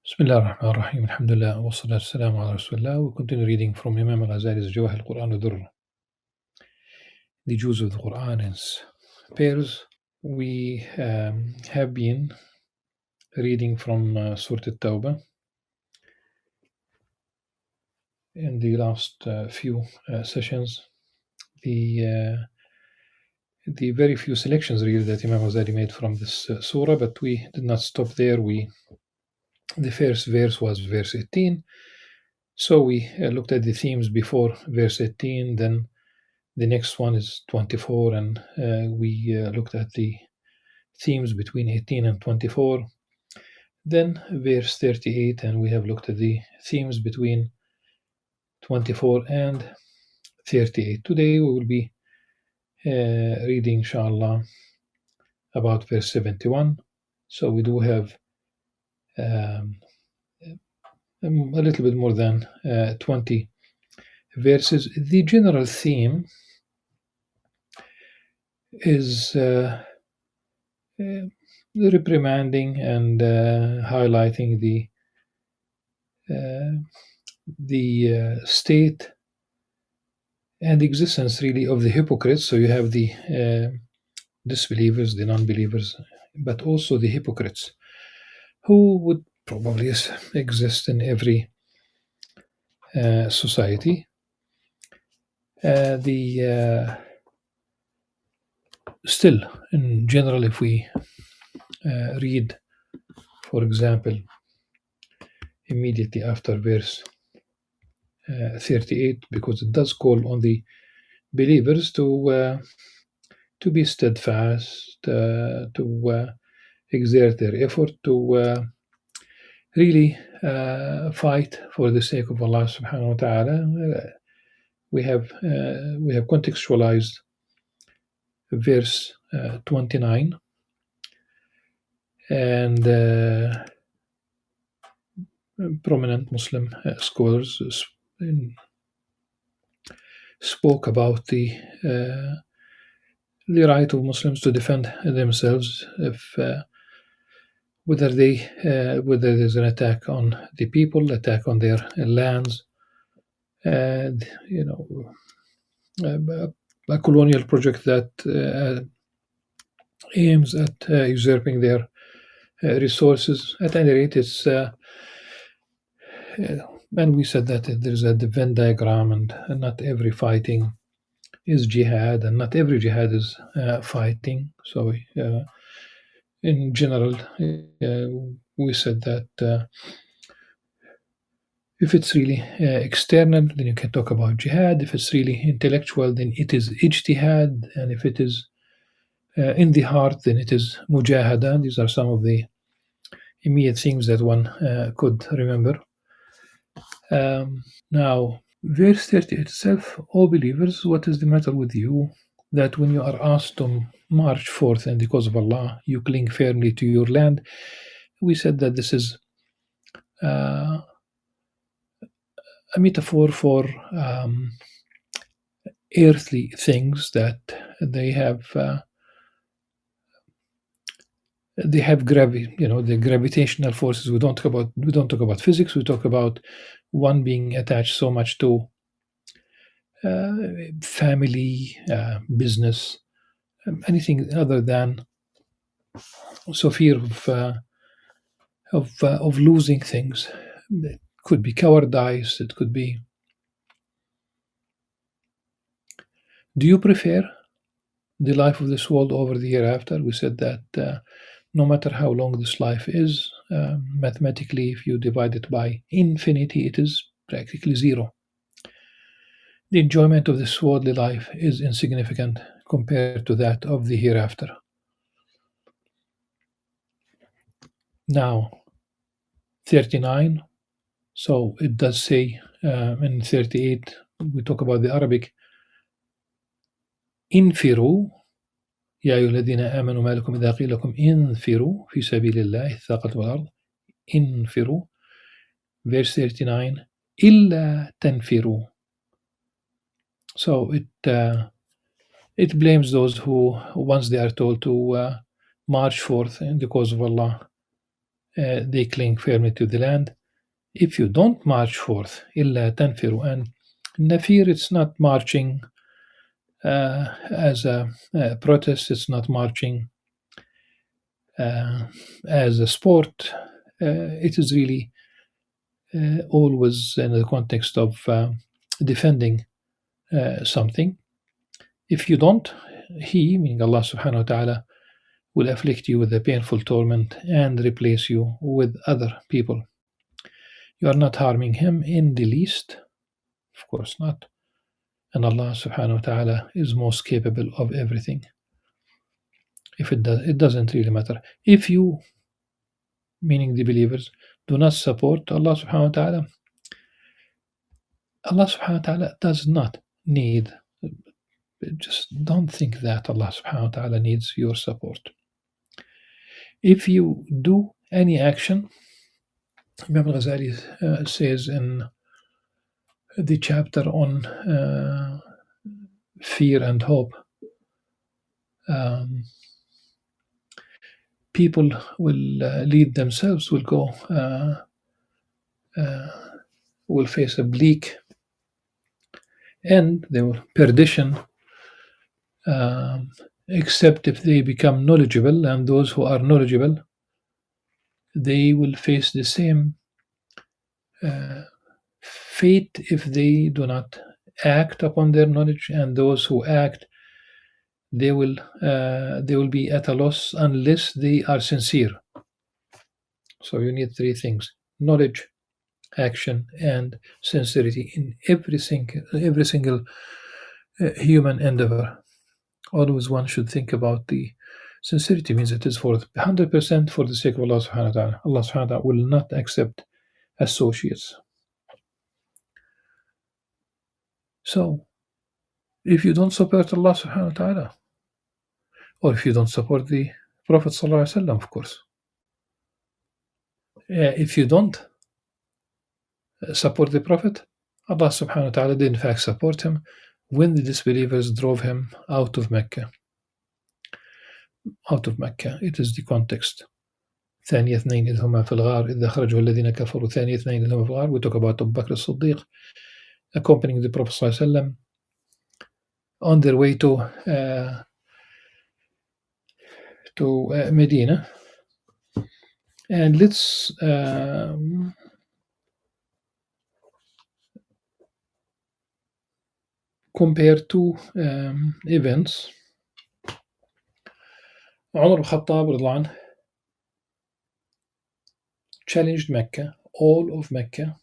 Bismillah ar-Rahman ar-Rahim, alhamdulillah, wa salatu wassalamu ala Rasulullah. We continue reading from Imam Al-Ghazali's Jawahir al-Qur'an al-Durr, the Jews of the Qur'an in pairs. We have been reading from Surah At-Tawbah in the last few sessions. The very few selections really that Imam Ghazali made from this surah, but we did not stop there. The first verse was verse 18. So we looked at the themes before verse 18, then the next one is 24, and we looked at the themes between 18 and 24. Then verse 38, and we have looked at the themes between 24 and 38. Today we will be reading, inshallah, about verse 71. So we do have a little bit more than 20 verses. The general theme is reprimanding and highlighting the state and existence really of the hypocrites. So you have the disbelievers, the non-believers, but also the hypocrites, who would probably exist in every society. Still, in general, if we read, for example, immediately after verse 38, because it does call on the believers to be steadfast, to exert their effort, to really fight for the sake of Allah subhanahu wa ta'ala. We have contextualized verse 29, and prominent Muslim scholars spoke about the right of Muslims to defend themselves if whether there's an attack on the people, attack on their lands, and a colonial project that aims at usurping their resources. At any rate, it's and we said that there's a Venn diagram, and not every fighting is jihad, and not every jihad is fighting. So in general, we said that if it's really external, then you can talk about jihad. If it's really intellectual, then it is ijtihad. And if it is in the heart, then it is mujahada. These are some of the immediate things that one could remember. Now, verse 30 itself, O believers, what is the matter with you, that when you are asked to march forth in the cause of Allah, you cling firmly to your land? We said that this is a metaphor for earthly things, that they have the gravitational forces. We don't talk about physics. We talk about one being attached so much to family, business, anything other than so fear of losing things. It could be cowardice. It could be. Do you prefer the life of this world over the hereafter? We said that no matter how long this life is, mathematically, if you divide it by infinity, it is practically zero. The enjoyment of this worldly life is insignificant compared to that of the hereafter. Now, 39. So it does say in 38, we talk about the Arabic. انفروا يا أيها الذين آمنوا ما لكم إذا قيل لكم انفروا في سبيل الله اثاقلتم الأرض. انفروا. Verse 39. إلا تنفروا. So it blames those who, once they are told to march forth in the cause of Allah, they cling firmly to the land. If you don't march forth, إِلَّا تَنْفِرُوا, and Nafir, it's not marching as a protest, it's not marching as a sport. It is really always in the context of defending something. If you don't, He, meaning Allah subhanahu wa ta'ala, will afflict you with a painful torment and replace you with other people. You are not harming Him in the least, of course not. And Allah subhanahu wa ta'ala is most capable of everything. If it doesn't really matter. If you, meaning the believers, do not support Allah subhanahu wa ta'ala, Allah subhanahu wa ta'ala does not need, just don't think that Allah subhanahu wa ta'ala needs your support. If you do any action, Imam Al-Ghazali says in the chapter on fear and hope, people will lead themselves, will go, will face a bleak end, they will perdition, except if they become knowledgeable, and those who are knowledgeable, they will face the same fate if they do not act upon their knowledge, and those who act, they will be at a loss unless they are sincere. So you need three things: knowledge, action, and sincerity in every single human endeavor. Always one should think about the sincerity, means it is for 100% for the sake of Allah subhanahu wa ta'ala. Allah subhanahu wa ta'ala will not accept associates. So, if you don't support Allah subhanahu wa ta'ala, or if you don't support the Prophet sallallahu alaihi wasallam, of course, if you don't support the Prophet, Allah subhanahu wa ta'ala did in fact support him when the disbelievers drove him out of Mecca. It is the context. ثاني اثنين إذ هما في الغار إذ أخرجه الذين كفروا ثاني اثنين إذ هما في الغار. We talk about Abu Bakr as-Siddiq accompanying the Prophet sallallahu alaihi wasallam on their way to Medina. And let's compare two events. Umar ibn Khattab radiallahu anhu challenged Mecca, all of Mecca.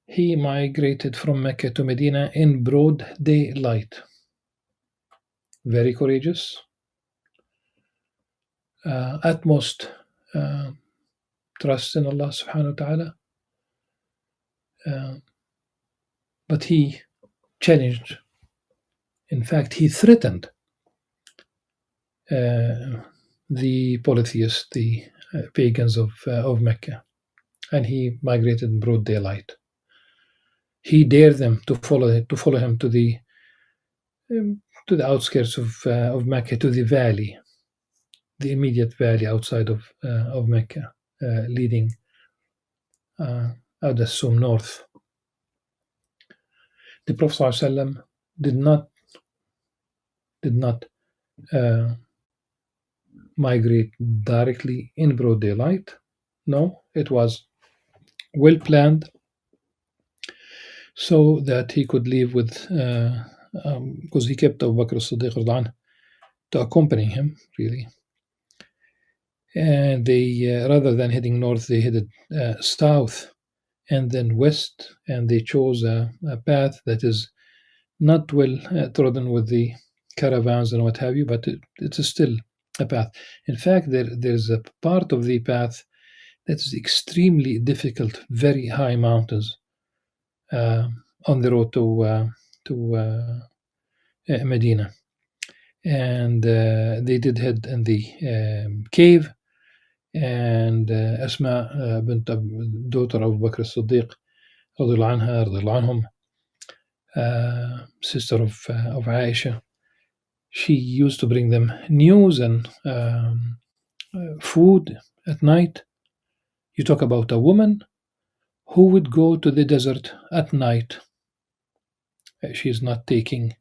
He migrated from Mecca to Medina in broad daylight. Very courageous. Utmost trust in Allah subhanahu wa ta'ala. But he challenged, in fact, he threatened the polytheists, the pagans of Mecca, and he migrated in broad daylight. He dared them to follow him to the outskirts of Mecca, to the valley, the immediate valley outside of Mecca, leading Ad Assum north. The Prophet ﷺ did not migrate directly in broad daylight. No, it was well planned so that he could leave with, because he kept Abu Bakr as-Siddiq to accompany him, really. And they, rather than heading north, they headed south and then west, and they chose a path that is not well trodden with the caravans and what have you, but it is still a path. In fact, there's a part of the path that is extremely difficult, very high mountains on the road to Medina. And they did head in the cave, and Asma bint daughter of Bakr as-Siddiq radiallahu anha, radiallahu anhum, sister of Aisha, she used to bring them news and food at night You talk about a woman who would go to the desert at night. She's not taking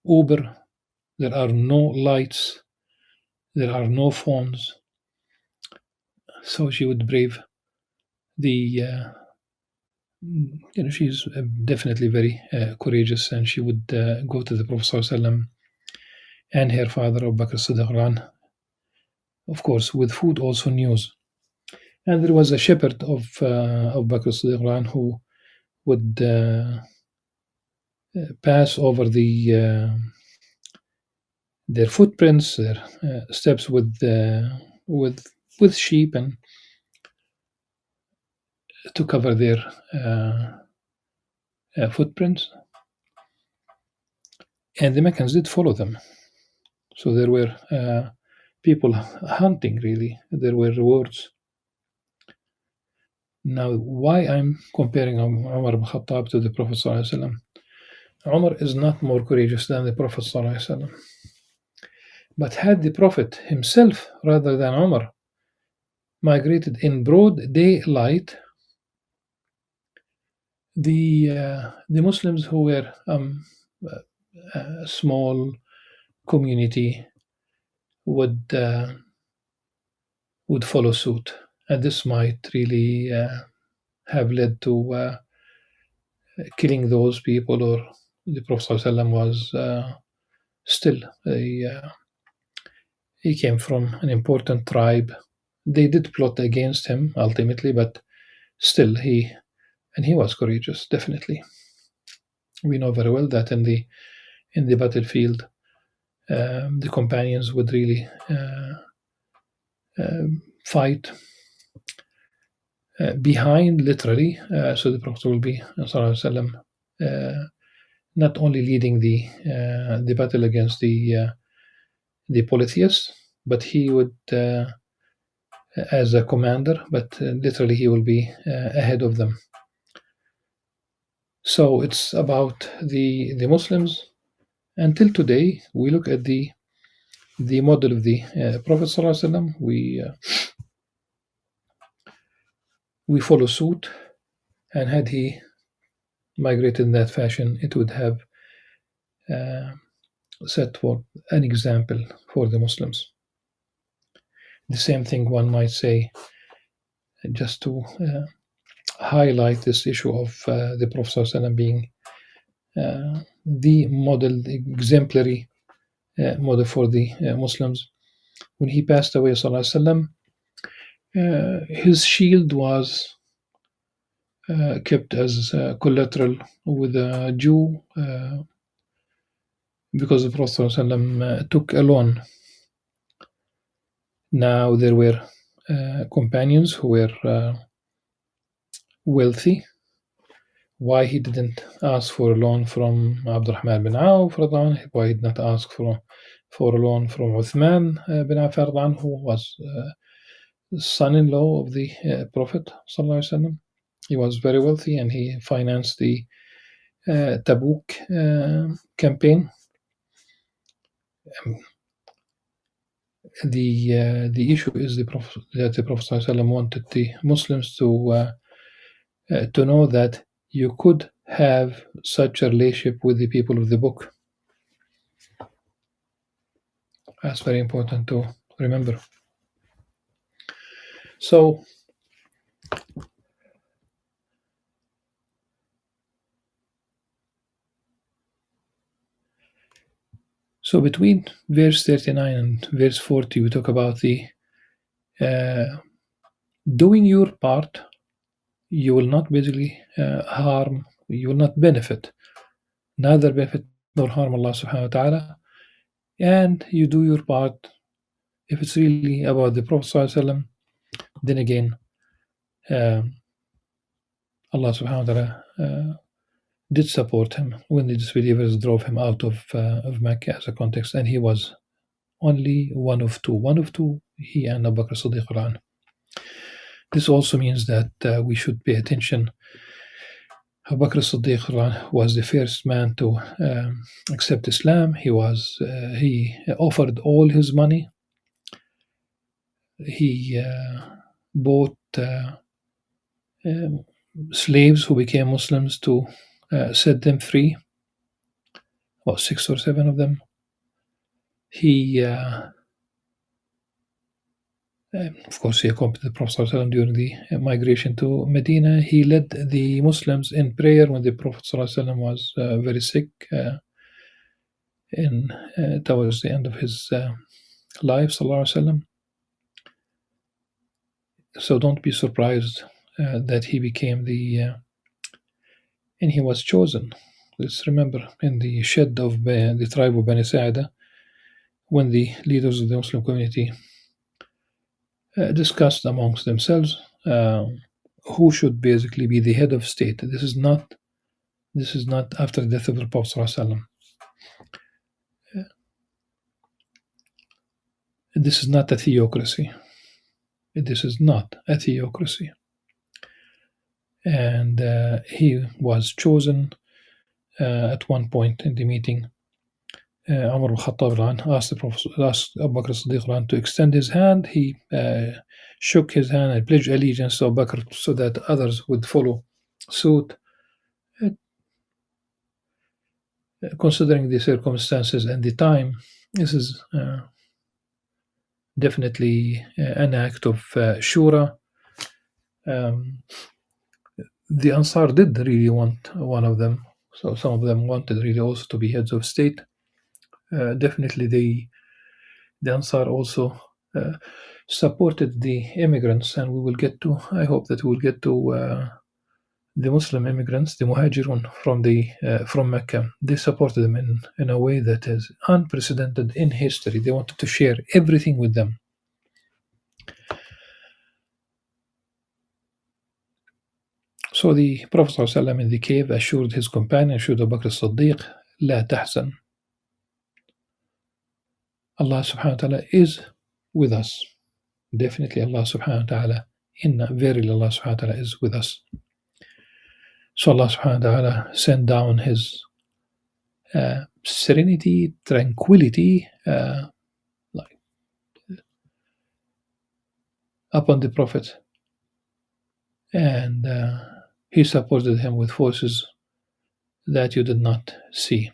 Uber. There are no lights. There are no phones. So she would brave the she's definitely very courageous, and she would go to the Prophet ﷺ and her father Abu Bakr Siddiq, of course, with food, also news. And there was a shepherd of Abu Bakr Siddiq who would pass over their footprints, their steps with sheep, and to cover their footprints. And the Meccans did follow them. So there were people hunting, really. There were rewards. Now, why I'm comparing Umar ibn Khattab to the Prophet ﷺ? Umar is not more courageous than the Prophet ﷺ. But had the Prophet himself, rather than Umar, migrated in broad daylight, the Muslims, who were a small community, would follow suit, and this might really have led to killing those people. Or the Prophet ﷺ was still he came from an important tribe. They did plot against him ultimately, but still he was courageous, definitely. We know very well that in the battlefield, the companions would really fight behind, literally. So the Prophet will be ﷺ, not only leading the battle against the polytheists, but he would, as a commander, but literally he will be ahead of them. So it's about the Muslims. Until today, we look at the model of the Prophet ﷺ. We follow suit, and had he migrated in that fashion, it would have set forth an example for the Muslims. The same thing one might say, just to highlight this issue of the Prophet ﷺ being the model, the exemplary model for the Muslims. When he passed away, ﷺ, his shield was kept as collateral with a Jew, because the Prophet ﷺ took a loan. Now there were companions who were wealthy. Why he didn't ask for a loan from Abdurrahman bin Auf? Why he did not ask for a loan from Uthman bin Affan, who was son-in-law of the Prophet ﷺ? He was very wealthy, and he financed the Tabuk campaign. The issue is that the Prophet ﷺ wanted the Muslims to know that you could have such a relationship with the people of the book. That's very important to remember. So between verse 39 and verse 40, we talk about the doing your part. You will not basically harm, you will not benefit, neither benefit nor harm Allah subhanahu wa ta'ala. And you do your part. If it's really about the Prophet ﷺ, then again, Allah subhanahu wa ta'ala did support him when the disbelievers drove him out of Mecca, as a context, and he was only one of two, he and Abu Bakr Siddiq. This also means that we should pay attention. Abu Bakr Siddiq was the first man to accept Islam. He offered all his money. He bought slaves who became Muslims to set them free, about 6 or 7 of them. He, of course, he accompanied the Prophet ﷺ during the migration to Medina. He led the Muslims in prayer when the Prophet ﷺ was very sick towards the end of his life, ﷺ. So don't be surprised that he became and he was chosen. Let's remember, in the shed of the tribe of Bani Sa'ida, when the leaders of the Muslim community discussed amongst themselves who should basically be the head of state. This is not after the death of the Prophet ﷺ. This is not a theocracy. This is not a theocracy. And he was chosen at one point in the meeting. Umar al-Khattab asked Abu Bakr as-Siddiq to extend his hand. He shook his hand and pledged allegiance to Abu Bakr so that others would follow suit. Considering the circumstances and the time, this is definitely an act of shura. The Ansar did really want one of them, so some of them wanted really also to be heads of state. Definitely the Ansar also supported the immigrants, and I hope that we will get to the Muslim immigrants, the Muhajirun from Mecca. They supported them in a way that is unprecedented in history. They wanted to share everything with them. So the Prophet ﷺ in the cave assured his companion, assured Abu Bakr as-Siddiq, لا تحزن. Allah subhanahu wa ta'ala is with us. Definitely Allah subhanahu wa ta'ala, verily Allah subhanahu wa ta'ala is with us. So Allah subhanahu wa ta'ala sent down his serenity, tranquility upon the Prophet, and he supported him with forces that you did not see,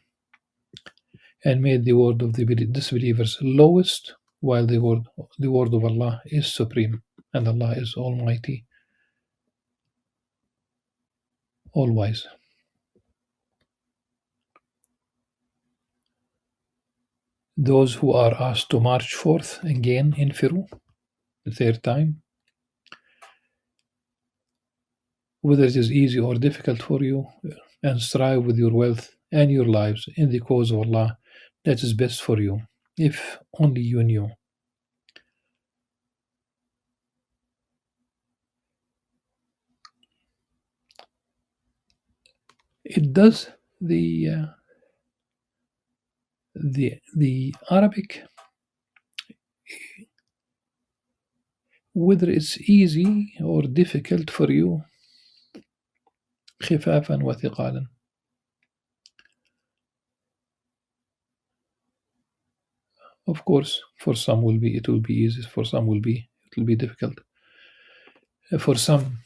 and made the word of the disbelievers lowest, while the word of Allah is supreme, and Allah is Almighty, all-wise. Those who are asked to march forth again in Firu, the third time, whether it is easy or difficult for you, and strive with your wealth and your lives in the cause of Allah, that is best for you, if only you knew. It does the Arabic, whether it's easy or difficult for you, خفافا وثقالا. Of course, for some it will be easy, for some it will be difficult. For some,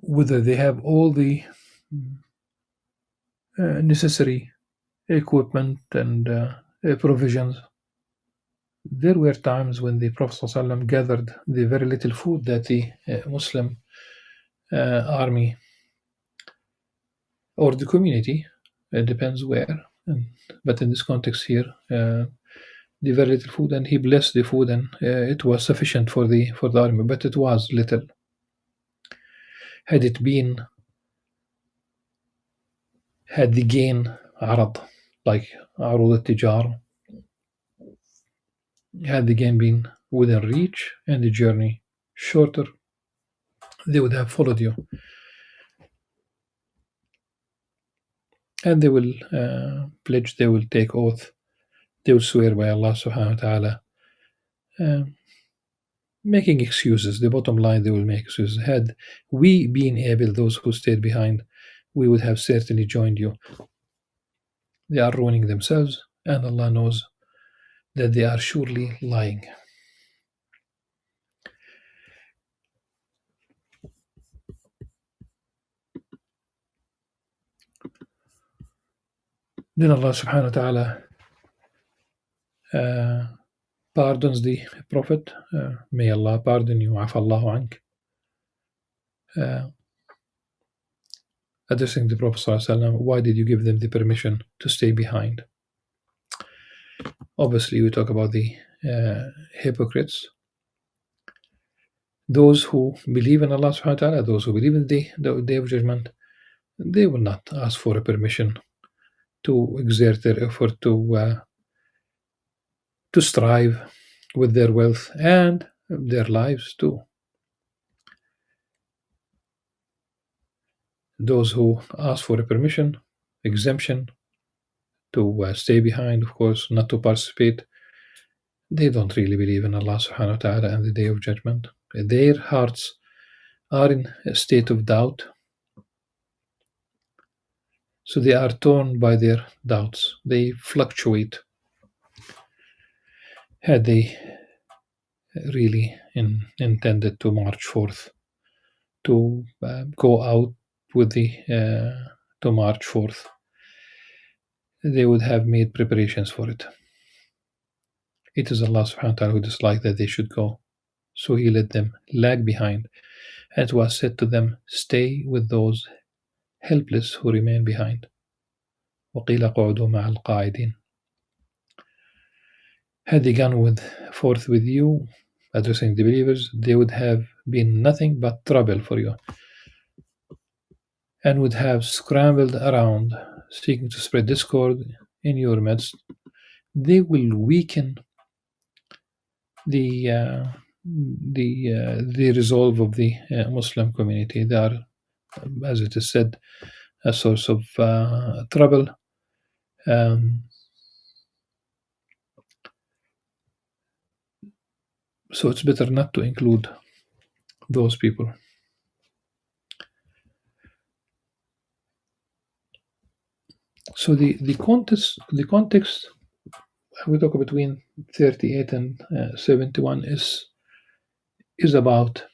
whether they have all the necessary equipment and provisions. There were times when the Prophet ﷺ gathered the very little food that the Muslim army or the community, it depends where, but in this context here, the very little food, and he blessed the food, and it was sufficient for the army, but it was little. Had the gain عرض, like عروض التجار, had the gain been within reach and the journey shorter, they would have followed you. And they will pledge, they will take oath, they will swear by Allah subhanahu wa ta'ala, making excuses. The bottom line, they will make excuses. Had we been able, those who stayed behind, we would have certainly joined you. They are ruining themselves, and Allah knows that they are surely lying. Then Allah subhanahu wa ta'ala pardons the Prophet. May Allah pardon you. Afallahu ank. Addressing the Prophet sallallahu alaihi wasallam, why did you give them the permission to stay behind? Obviously, we talk about the hypocrites. Those who believe in Allah subhanahu wa ta'ala, those who believe in the Day of Judgment, they will not ask for a permission to exert their effort to strive with their wealth and their lives too. Those who ask for a permission, exemption to stay behind, of course, not to participate, they don't really believe in Allah subhanahu wa ta'ala and the Day of Judgment. Their hearts are in a state of doubt, so they are torn by their doubts. They fluctuate. Had they really intended to march forth, to go out with to march forth, they would have made preparations for it. It is Allah subhanahu wa ta'ala who disliked that they should go, so He let them lag behind. It was said to them, stay with those helpless who remain behind. وَقِيلَ قُعُدُوا مَعَ الْقَاعِدِينَ. Had they gone forth with you, addressing the believers, they would have been nothing but trouble for you, and would have scrambled around, seeking to spread discord in your midst. They will weaken the resolve of the Muslim community. They are, as it is said, a source of trouble. So it's better not to include those people. So the context we talk between 38 and 71 is about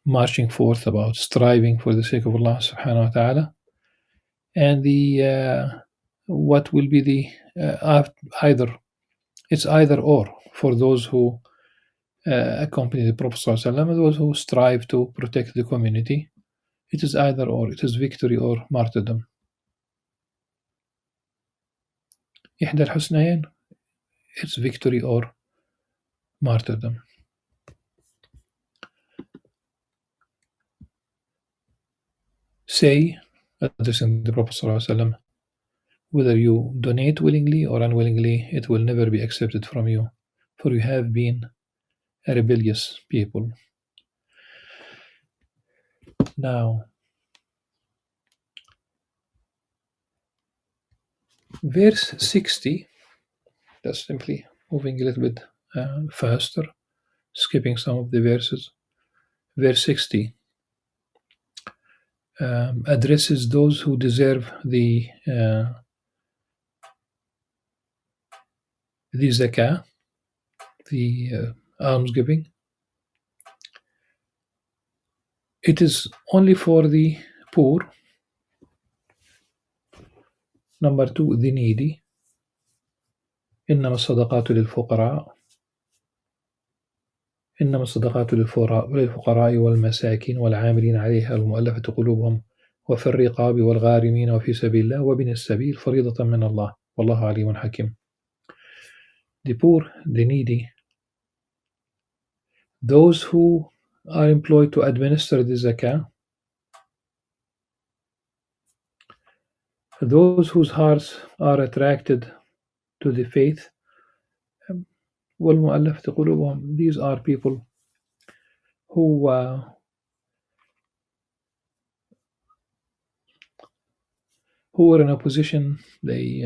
marching forth, about striving for the sake of Allah subhanahu wa ta'ala, and the what will be the either or for those who accompany the Prophet sallallahu alaihi wasallam, and those who strive to protect the community. It is either or. It is victory or martyrdom. إحدى الحسنيين. It's victory or martyrdom. Say, addressing the Prophet ﷺ, whether you donate willingly or unwillingly, it will never be accepted from you, for you have been a rebellious people. Now, verse 60, that's simply moving a little bit faster, skipping some of the verses. Verse 60 addresses those who deserve the zakah, the almsgiving. It is only for the poor. Number 2, the needy. إنما الصدقات للفقراء للفقراء والمساكين والعاملين عليها والمؤلفة قلوبهم وفي الرقاب والغارمين وفي سبيل الله وابن السبيل فريضة من الله والله عليم حكيم. The poor, the needy, those who are employed to administer the zakah, those whose hearts are attracted to the faith, والمؤلفة قلوبهم, these are people who are in a position they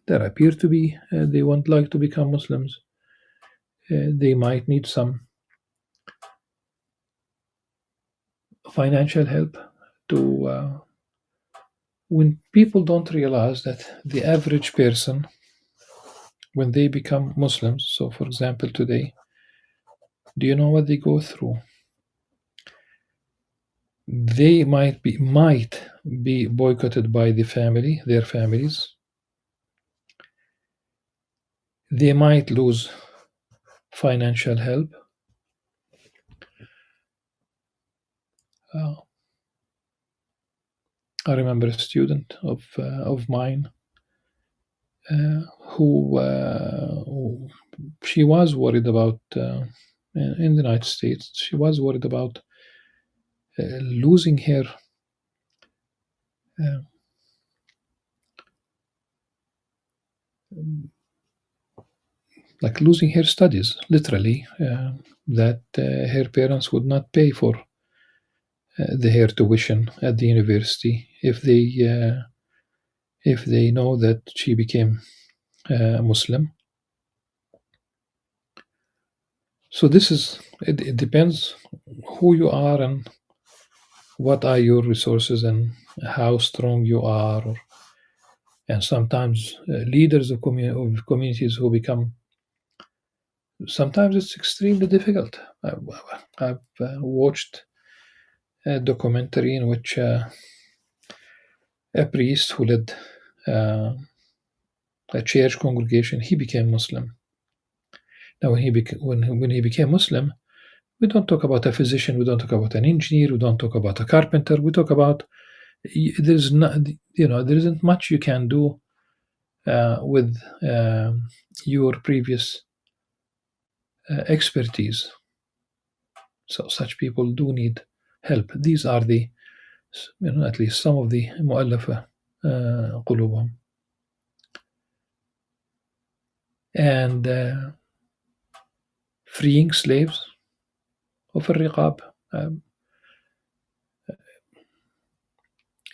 appear to be they won't like to become Muslims. They might need some financial help to when people don't realize that the average person, when they become Muslims, so for example today Do you know what they go through? They might be boycotted by their families. They might lose financial help. Uh, I remember a student of mine who she was worried about in the United States. She was worried about losing her uh, like losing her studies, literally. That her parents would not pay for her tuition at the university if they know that she became Muslim. So it depends who you are and what are your resources and how strong you are, and sometimes leaders of communities who become. Sometimes it's extremely difficult. I've watched a documentary in which a priest who led a church congregation, he became Muslim. Now, when he became Muslim, we don't talk about a physician, we don't talk about an engineer, we don't talk about a carpenter. We talk about there's not, there isn't much you can do with your previous expertise. So such people do need help. These are the, at least some of the مؤلفة قلوبهم. And freeing slaves of الرقاب.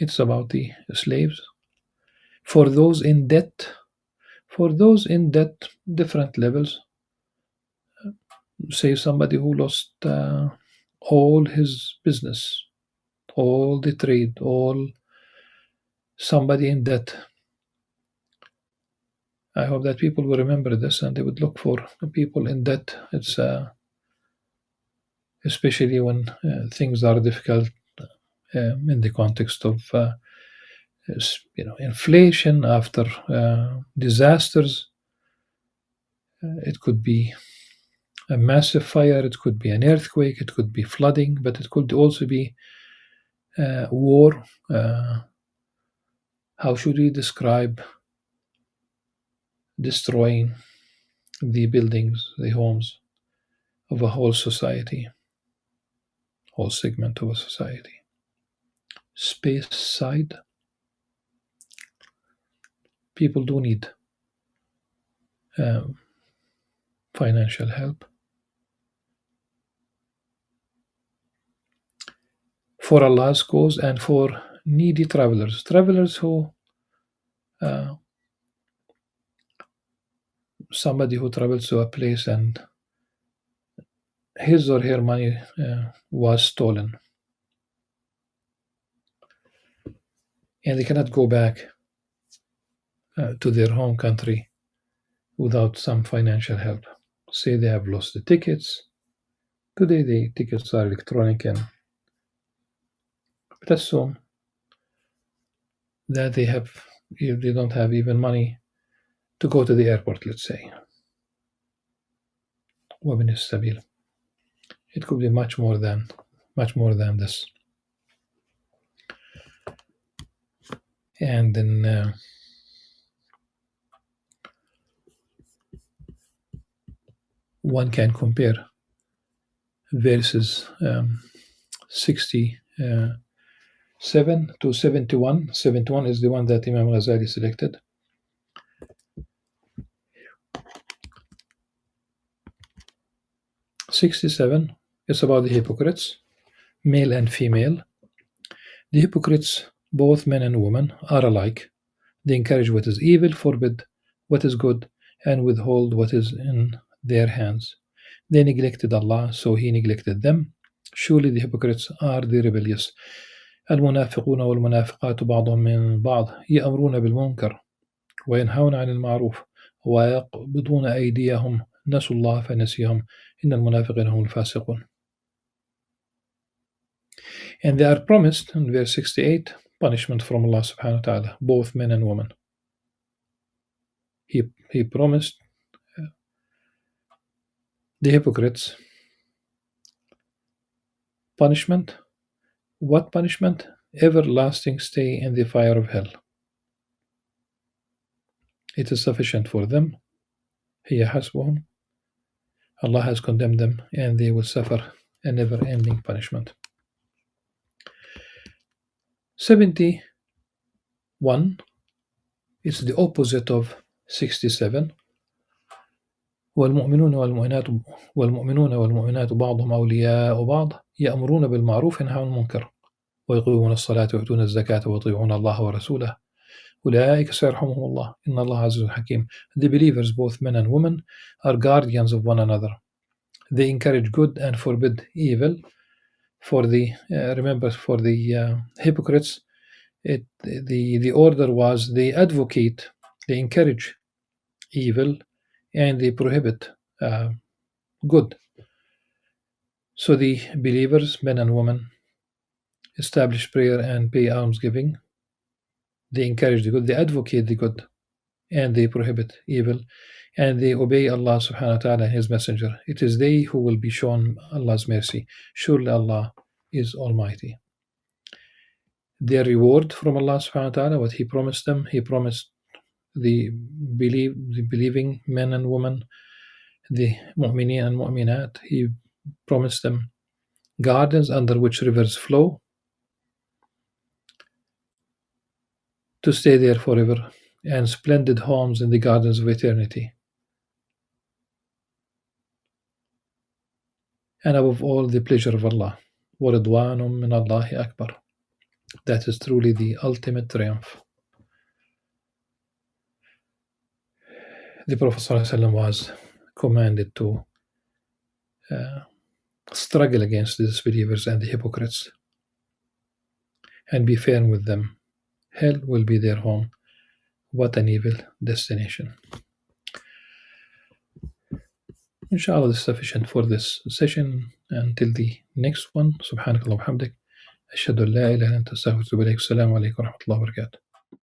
It's about the slaves. For those in debt, different levels. Say somebody who lost all his business, all the trade, somebody in debt. I hope that people will remember this and they would look for people in debt. It's especially when things are difficult in the context of inflation after disasters. It could be a massive fire, it could be an earthquake, it could be flooding, but it could also be war. How should we describe destroying the buildings, the homes of a whole society, whole segment of a society? Space side. People do need financial help. For Allah's cause and for needy travelers who somebody who travels to a place and his or her money was stolen and they cannot go back to their home country without some financial help. Say they have lost the tickets. Today the tickets are electronic, and let's assume that they don't have even money to go to the airport, let's say. وَبِنِ السَّبِيلِ. It could be much more than this. And then one can compare verses 67 to 71. 71 is the one that Imam Ghazali selected. '67 is about the hypocrites, male and female. The hypocrites, both men and women, are alike. They encourage what is evil, forbid what is good, and withhold what is in their hands. They neglected Allah, so He neglected them. Surely the hypocrites are the rebellious. المنافقون والمنافقات بعضهم من بعض يأمرون بالمنكر وينهون عن المعروف ويقبضون أيديهم نسوا الله فنسيهم إن المنافقين هم الفاسقون. And they are promised in verse 68 punishment from Allah subhanahu wa ta'ala, both men and women. He promised the hypocrites punishment. What punishment? Everlasting stay in the fire of hell. It is sufficient for them. هي حسبهم. Allah has condemned them and they will suffer a never-ending punishment. 71 is the opposite of 67. والمؤمنون والمؤمنات بعضهم أولياء بعض يأمرون بالمعروف وينهون عن المنكر ويقيمون الصلاة ويؤتون الزكاة ويطيعون الله ورسوله أولئك سيرحمهم الله إن الله عزيز حكيم. The believers, both men and women, are guardians of one another. They encourage good and forbid evil. For the hypocrites, the order was they advocate, they encourage evil, and they prohibit good. So the believers, men and women, establish prayer and pay almsgiving. They encourage the good, they advocate the good, and they prohibit evil, and they obey Allah subhanahu wa ta'ala and His Messenger. It is they who will be shown Allah's mercy. Surely Allah is Almighty. Their reward from Allah subhanahu wa ta'ala, what He promised them, He promised the believing men and women, the mu'mineen and mu'minat, He promised them gardens under which rivers flow, to stay there forever, and splendid homes in the gardens of eternity. And above all, the pleasure of Allah. وَرِضْوَانٌ مِّنَ اللَّهِ أَكْبَرُ. That is truly the ultimate triumph. The Prophet ﷺ was commanded to struggle against the disbelievers and the hypocrites and be firm with them. Hell will be their home. What an evil destination. Inshallah, this is sufficient for this session. Until the next one, subhanakallah wa hamdik. Ashhadu an la ilaha illa anta astaghfiruka wa atubu ilayk. Assalamu alaikum wa rahmatullahi wa barakatuh.